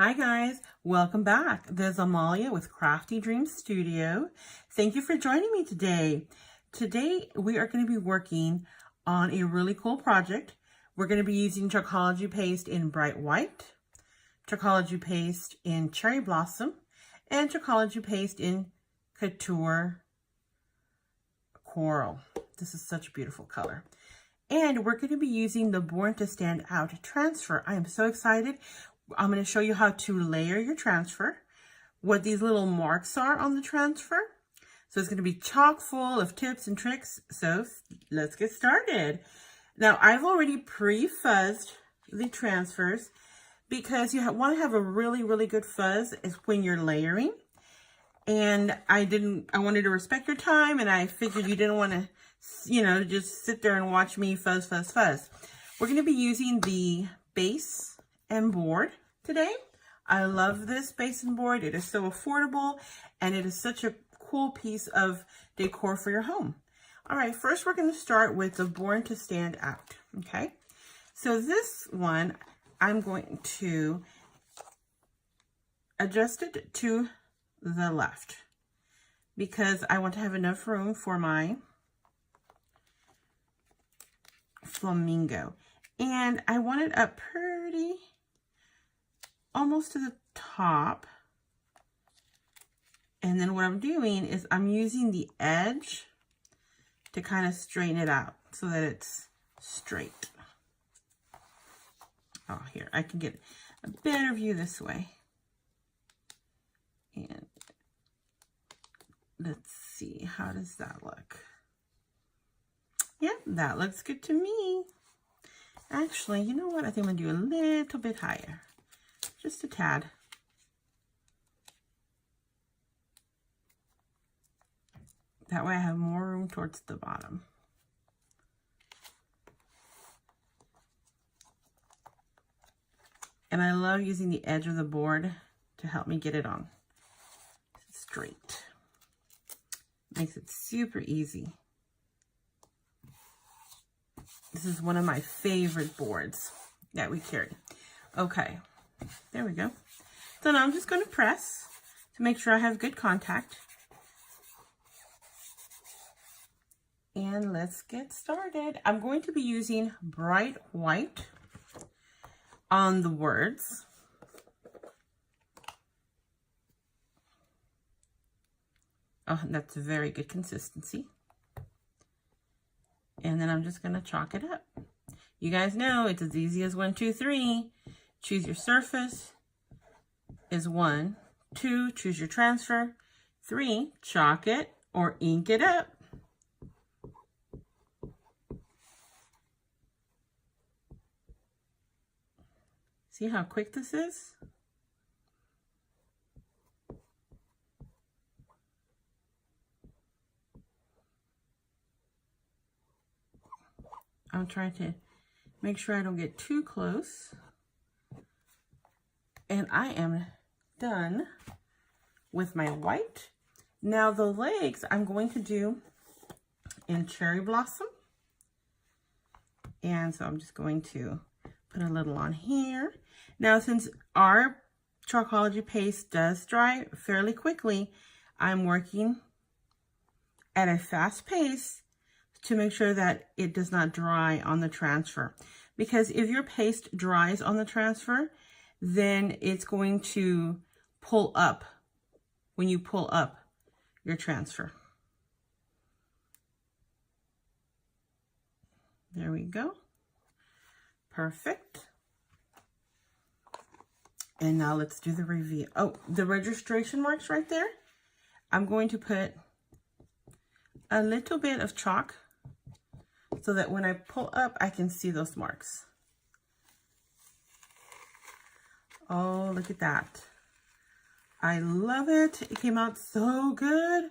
Hi guys, welcome back. This is Amalia with CraftyDreamsStudio. Thank you for joining me today. Today we are going to be working on a really cool project. We're going to be using Chalkology paste in bright white, Chalkology paste in cherry blossom, and Chalkology paste in Couture Coral. This is such a beautiful color. And we're going to be using the Born to Stand Out transfer. I am so excited. I'm going to show you how to layer your transfer, what these little marks are on the transfer. So it's going to be chock full of tips and tricks. So let's get started. Now I've already pre-fuzzed the transfers because you want to have a really good fuzz is when you're layering. And I wanted to respect your time, and I figured you didn't want to, just sit there and watch me fuzz. We're going to be using the base and board today. I love this base and board. It is so affordable, and it is such a cool piece of decor for your home. All right, first we're going to start with the Born to Stand Out, okay? So this one, I'm going to adjust it to the left because I want to have enough room for my flamingo. And I want it up pretty almost to the top. And then what I'm doing is I'm using the edge to kind of straighten it out so that it's straight. Oh, here, I can get a better view this way. And let's see, how does that look? Yeah, that looks good to me. Actually, you know what? I think I'm gonna do a little bit higher. Just a tad. That way I have more room towards the bottom. And I love using the edge of the board to help me get it on straight. Makes it super easy. This is one of my favorite boards that we carry. Okay, there we go. So now I'm just going to press to make sure I have good contact. And let's get started. I'm going to be using bright white on the words. Oh, that's a very good consistency. And then I'm just going to chalk it up. You guys know it's as easy as 1, 2, 3. Choose your surface is 1. 2, choose your transfer. 3, chalk it or ink it up. See how quick this is? I'm trying to make sure I don't get too close. And I am done with my white. Now the legs I'm going to do in cherry blossom. And so I'm just going to put a little on here. Now since our Chalkology paste does dry fairly quickly, I'm working at a fast pace to make sure that it does not dry on the transfer. Because if your paste dries on the transfer, then it's going to pull up when you pull up your transfer. There we go. Perfect. And now let's do the reveal. Oh, the registration marks right there. I'm going to put a little bit of chalk so that when I pull up, I can see those marks. Oh, look at that. I love it. It came out so good.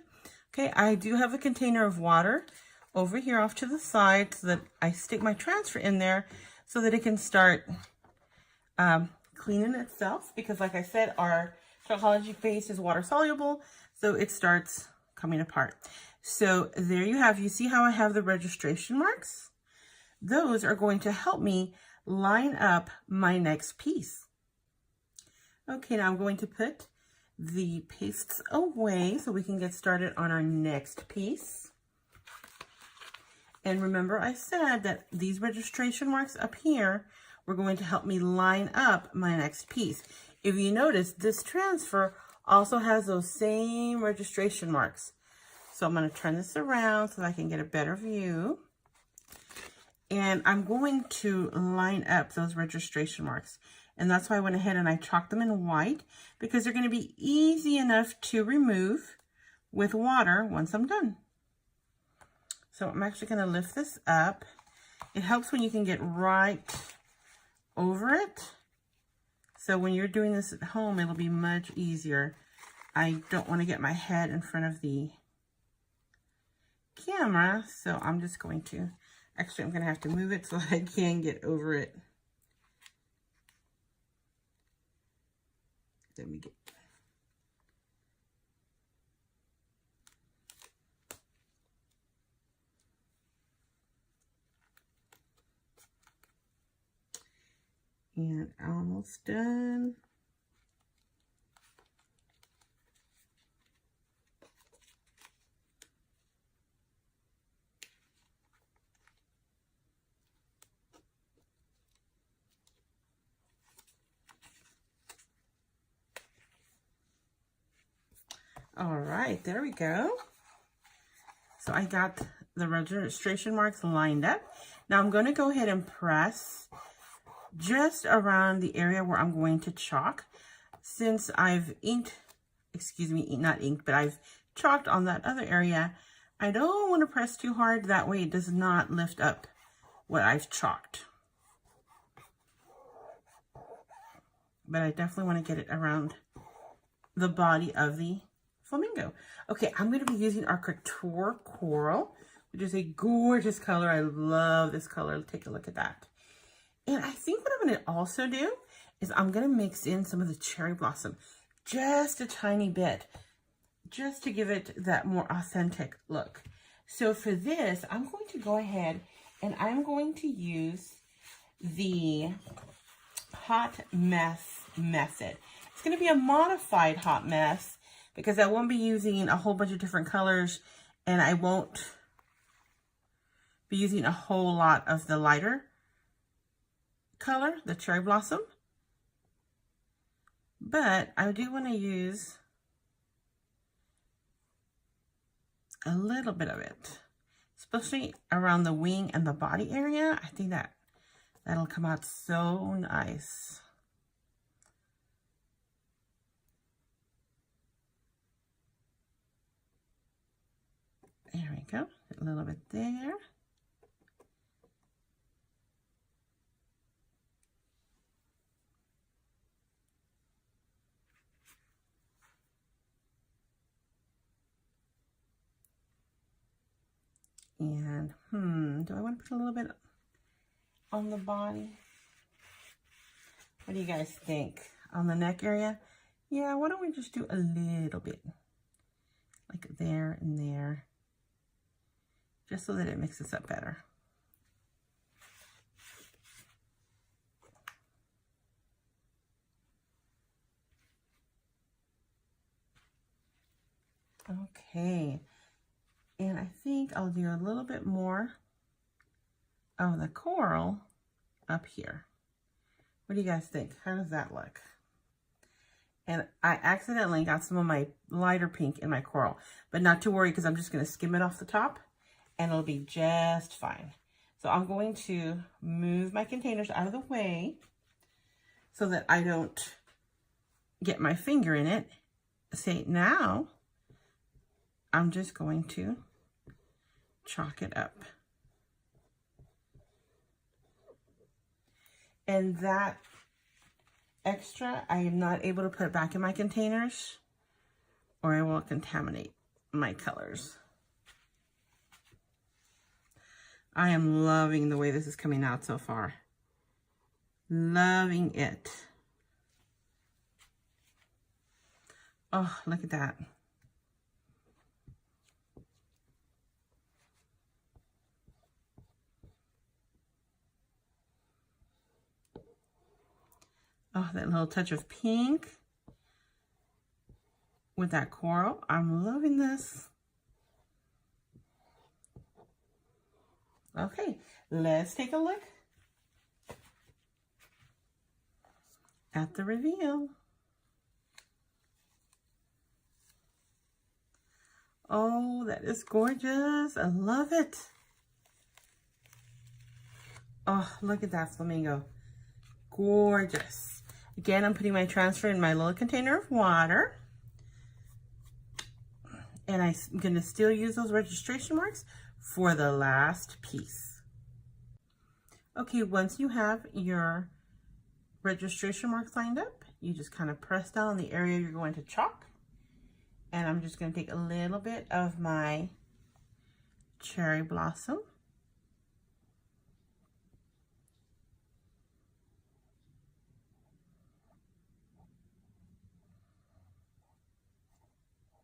Okay, I do have a container of water over here off to the side so that I stick my transfer in there so that it can start cleaning itself. Because like I said, our Chalkology paste is water soluble, so it starts coming apart. So there you have, you see how I have the registration marks? Those are going to help me line up my next piece. Okay, now I'm going to put the pastes away so we can get started on our next piece. And remember I said that these registration marks up here were going to help me line up my next piece. If you notice, this transfer also has those same registration marks. So I'm going to turn this around so that I can get a better view. And I'm going to line up those registration marks. And that's why I went ahead and I chalked them in white, because they're going to be easy enough to remove with water once I'm done. So I'm actually going to lift this up. It helps when you can get right over it. So when you're doing this at home, it'll be much easier. I don't want to get my head in front of the camera, so I'm just going to, actually I'm going to have to move it so that I can get over it. Let me get, and almost done. All right, there we go. So I got the registration marks lined up. Now I'm going to go ahead and press just around the area where I'm going to chalk. Since I've inked, excuse me, not inked, but I've chalked on that other area, I don't want to press too hard. That way it does not lift up what I've chalked. But I definitely want to get it around the body of the flamingo. Okay, I'm going to be using our Couture Coral, which is a gorgeous color. I love this color. Take a look at that. And I think what I'm going to also do is I'm going to mix in some of the cherry blossom, just a tiny bit, just to give it that more authentic look. So for this, I'm going to go ahead and I'm going to use the Hot Mess method. It's going to be a modified hot mess because I won't be using a whole bunch of different colors, and I won't be using a whole lot of the lighter color, the cherry blossom. But I do want to use a little bit of it, especially around the wing and the body area. I think that'll come out so nice. There we go, a little bit there. And, do I want to put a little bit on the body? What do you guys think? On the neck area? Yeah, why don't we just do a little bit? Like there and there. Just so that it mixes up better. Okay. And I think I'll do a little bit more of the coral up here. What do you guys think? How does that look? And I accidentally got some of my lighter pink in my coral, but not to worry because I'm just going to skim it off the top and it'll be just fine. So I'm going to move my containers out of the way so that I don't get my finger in it. See, now I'm just going to chalk it up. And that extra, I am not able to put it back in my containers or I will contaminate my colors. I am loving the way this is coming out so far. Loving it. Oh, look at that. Oh, that little touch of pink. with that coral. I'm loving this. Okay, let's take a look at the reveal. Oh, that is gorgeous. I love it. Oh, look at that flamingo. Gorgeous. Again, I'm putting my transfer in my little container of water. And I'm going to still use those registration marks for the last piece. Okay, once you have your registration marks lined up, you just kind of press down the area you're going to chalk. And I'm just going to take a little bit of my cherry blossom.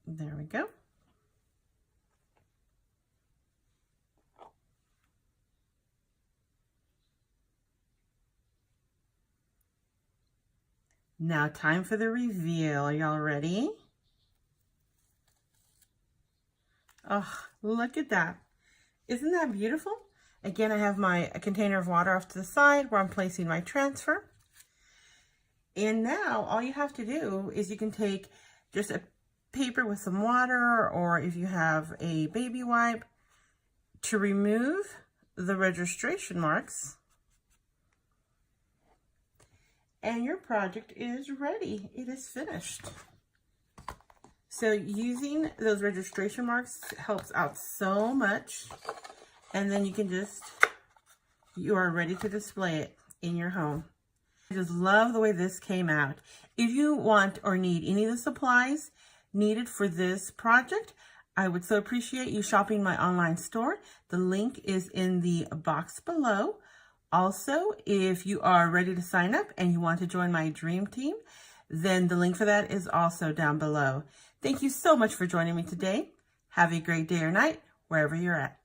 There we go. Now time for the reveal. Are y'all ready? Oh, look at that. Isn't that beautiful? Again, I have my container of water off to the side where I'm placing my transfer. And now all you have to do is you can take just a paper with some water, or if you have a baby wipe, to remove the registration marks. And your project is ready. It is finished. So using those registration marks helps out so much. And then you can just, you are ready to display it in your home. I just love the way this came out. If you want or need any of the supplies needed for this project, I would so appreciate you shopping my online store. The link is in the box below. Also, if you are ready to sign up and you want to join my dream team, then the link for that is also down below. Thank you so much for joining me today. Have a great day or night, wherever you're at.